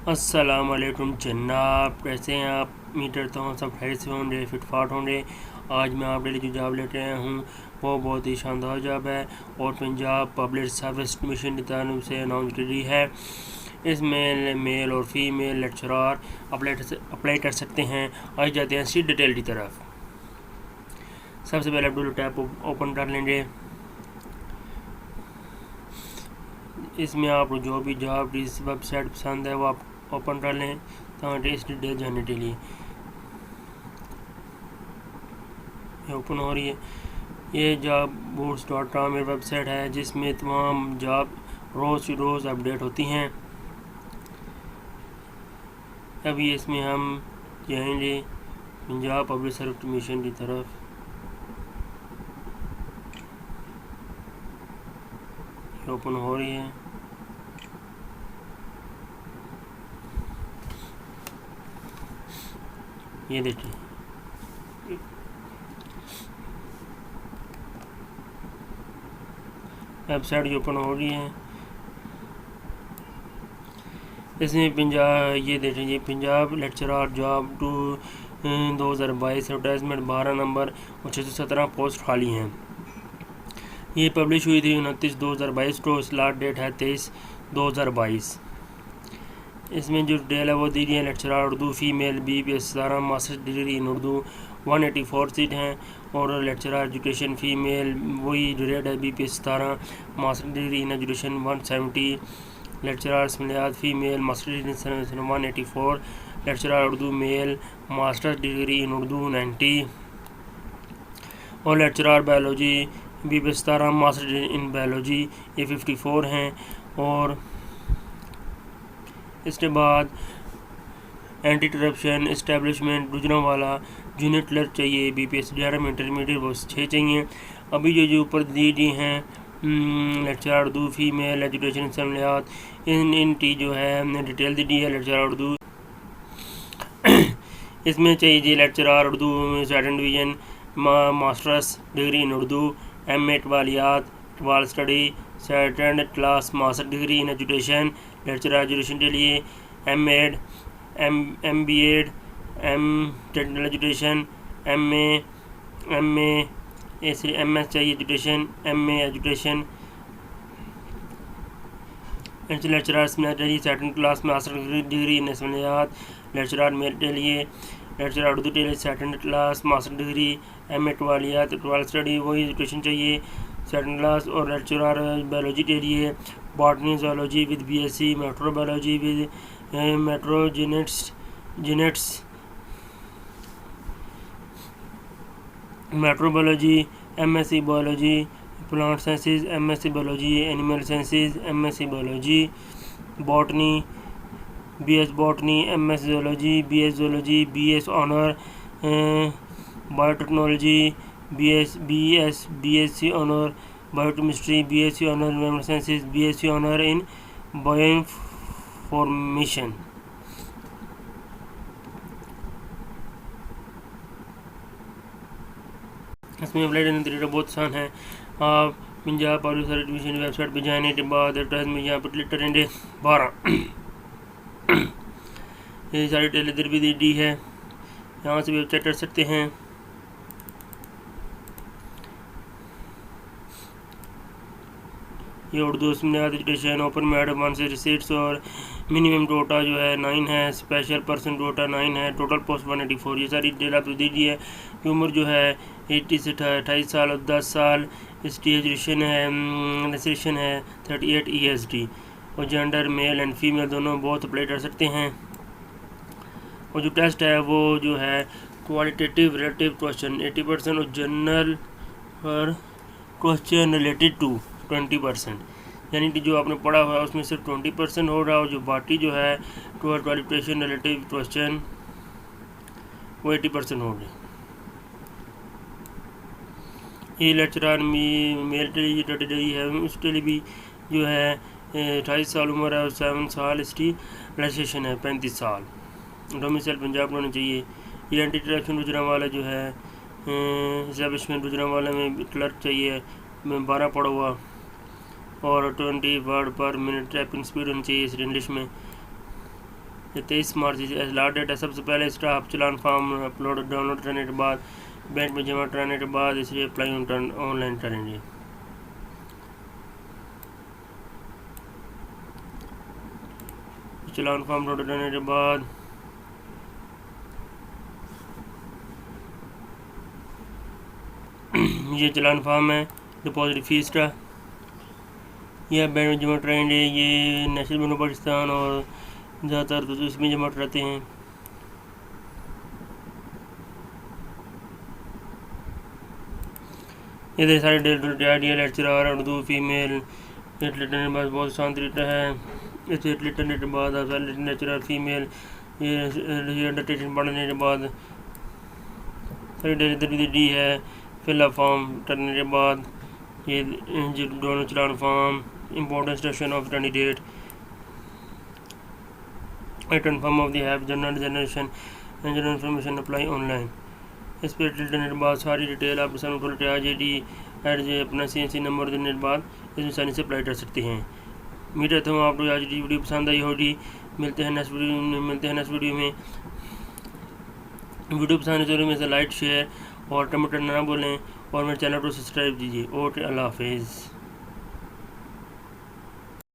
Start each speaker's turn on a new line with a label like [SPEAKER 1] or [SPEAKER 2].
[SPEAKER 1] अस्सलाम वालेकुम जनाब, कैसे हैं आप? उम्मीद करता हूँ सब खैर से होंगे, फिट फाट होंगे। आज मैं आपके लिए जो जॉब लेके आया हूँ वो बहुत ही शानदार जॉब है और पंजाब पब्लिक सर्विस कमीशन की तरफ से अनाउंस की गई है। इसमें मेल और फीमेल लेक्चरार अप्लाई कर सकते हैं। आज जाते हैं सीट डिटेल की तरफ। सबसे पहले ब्लू टैब ओपन कर लेंगे। इसमें आप जो भी जॉब की वेबसाइट पसंद है वो आप ओपन कर लें ताकि इस डिटेल जानने के लिए। ये ओपन हो रही है। ये जॉब boards.com एक वेबसाइट है जिसमें तमाम जॉब रोज़ अपडेट होती हैं। अभी इसमें हम जाएंगे पंजाब पब्लिक सर्विस कमीशन की तरफ। ओपन हो रही है। ये देखिए, वेबसाइट जो ओपन हो रही है। इसमें ये देखें, ये Punjab lecturer job 2022 advertisement 12 number और 617 पोस्ट खाली हैं। ये पब्लिश हुई थी 29/2022 को। स्टार्ट डेट है 23/2022। इसमें जो डिटेल है वो दी गई है। Lecturer Urdu female BBS 17 master degree in Urdu 184 seat हैं और लेक्चरार एजुकेशन फीमेल वही ग्रेड है BPS 17 master degree in education 170। Lecturer इसमालियात female master degree 184। Lecturer Urdu male master degree in Urdu 90 और lecturer biology BPS 17 master degree in biology ये 54 हैं। और इसके बाद anti corruption establishment Gujranwala junior clerk चाहिए BPS 11 में इंटरमीडिएट वो 6 चाहिए। अभी जो ऊपर दी गई हैं लेक्चरार उर्दू फीमेल एजुकेशन इसमालियात इनकी जो है डिटेल दी है। लेक्चरार उर्दू इसमें चाहिए जी lecturer Urdu second division masters degree in Urdu MA इकबालियात Iqbal study second class master degree in education. Lecturer education के लिए MAd MBAd technical education MA MS चाहिए एजुकेशन MA एजुकेशन। लेक्चरार चाहिए second class master degree in इसमालियात। Lecturer male के लिए lecturer Urdu के लिए second class master degree MA इकबालियात इकबाल स्टडी वही एजुकेशन चाहिए सेकंड क्लास। और लेक्चरार बायोलॉजी के लिए botany zoology with BSc microbiology with genetics microbiology MSc biology plant sciences MSc biology animal sciences MSc biology botany BS botany MS zoology BS zoology BS honour biotechnology BSc honour biochemistry BSc honour animal sciences BSc honour in bioinformation. इसमें apply करने का तरीका बहुत आसान है। आप Punjab public service commission website पर जाने के बाद एडवर्टाइजमेंट यहाँ पर क्लिक करेंगे 12 ये सारी डिटेल इधर भी दी है, यहाँ से भी चेक कर सकते हैं। ये उर्दू इसमालियात एजुकेशन ओपन में एडवांस रिसीट्स और मिनिमम कोटा जो है 9 है, स्पेशल पर्सन कोटा 9 है, टोटल पोस्ट 184। ये सारी डिटेल आप दीजिए कि उम्र जो है 80 से 28 साल और 10 साल। इसकी एजुकेशन है 38 EST और जेंडर मेल एंड फीमेल दोनों बहुत अप्लाई कर सकते हैं। और जो टेस्ट है वो जो है क्वालिटेटिव रिलेटिव क्वेश्चन 80% और जनरल और क्वेश्चन रिलेटेड टू 20%, यानी कि जो आपने पढ़ा हुआ है उसमें सिर्फ 20% हो रहा है और जो बाकी जो है क्वालिफिकेशन रिलेटिव क्वेश्चन वो 80% हो गए। ये लेक्चरार मेल के लिए रही है, उसके लिए भी जो है 28 साल उम्र है और 7 साल इसकी रजिस्ट्रेशन है 35 साल। डोमिसाइल पंजाब होना चाहिए। ये एंटी करप्शन गुजरांवाला जो है एस्टेब्लिशमेंट गुजरांवाला में क्लर्क चाहिए 12 पढ़ा हुआ और 20 वर्ड पर मिनट टाइपिंग स्पीड होनी चाहिए इस इंग्लिश में। ये 23 मार्च लास्ट डेट है। सबसे पहले स्टाफ चलान फॉर्म अपलोड डाउनलोड करने के बाद बैंक में जमा कराने के बाद इसे अप्लाई ऑनलाइन करेंगे। चलान फॉर्म डाउनलोड करने के बाद ये चलान फॉर्म है डिपॉजिट फीस का, यह बैंक में जमा कराएंगे। ये नेशनल बैंक ऑफ पाकिस्तान और ज़्यादातर तो इसमें जमा कराते हैं। इधर सारे डेल लेक्चरर उर्दू फीमेल लेटने के बाद बहुत आसान तरीका है। इसे लेटने के बाद लेक्चरर फीमेल ये अंडरटेकिंग पढ़ने के बाद सारी डेल इधर डी है। फिलअप फॉर्म करने के बाद ये दोनों चलान form important section of candidate return form of the have general generation and general information apply online. इस पर देने के बाद सारी डिटेल आपके सामने खोल के AJD अपना CNC नंबर देने के बाद इसमें आसानी से अप्लाई कर सकते हैं। उम्मीद करता हूँ आपको आज की वीडियो पसंद आई होगी। मिलते हैं नेक्स्ट वीडियो में। वीडियो पसंद जरूर में से लाइक शेयर और कमेंट करना ना भूलें और मेरे चैनल को सब्सक्राइब कीजिए। ओके, अल्लाह हाफिज़।